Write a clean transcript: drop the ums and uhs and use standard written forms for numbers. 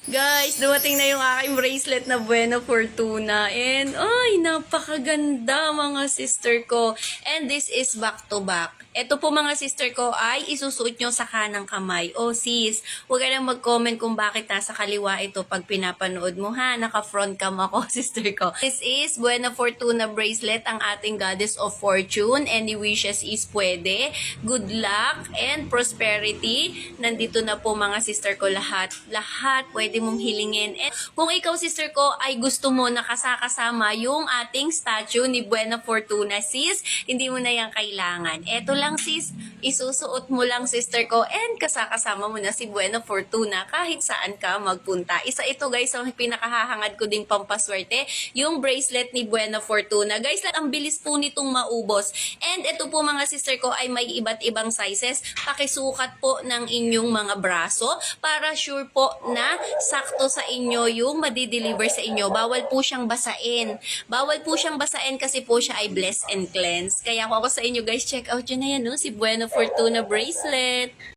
Guys, dumating na yung aking bracelet na Buena Fortuna. And, ay, napakaganda mga sister ko. And this is back to back. Ito po mga sister ko ay isusuot nyo sa kanang kamay. O sis, huwag ka na mag-comment kung bakit nasa kaliwa ito pag pinapanood mo ha. Naka-front cam ako, sister ko. This is Buena Fortuna bracelet, ang ating goddess of fortune. Any wishes is pwede. Good luck and prosperity. Nandito na po mga sister ko lahat. Lahat pwede mong hilingin. And kung ikaw sister ko ay gusto mo nakasakasama yung ating statue ni Buena Fortuna sis, hindi mo na yan kailangan. Eto lang sis, isusuot mo lang sister ko and kasakasama mo na si Buena Fortuna kahit saan ka magpunta. Isa ito guys ang pinakahahangad ko ding pampaswerte, yung bracelet ni Buena Fortuna. Guys, ang bilis po nitong maubos. And ito po mga sister ko ay may iba't ibang sizes. Pakisukat po ng inyong mga braso para sure po na sakto sa inyo yung madi-deliver sa inyo. Bawal po siyang basain. Bawal po siyang basain kasi po siya ay bless and cleanse. Kaya ako sa inyo guys, check out yun na yan, no? Si Buena Fortuna bracelet.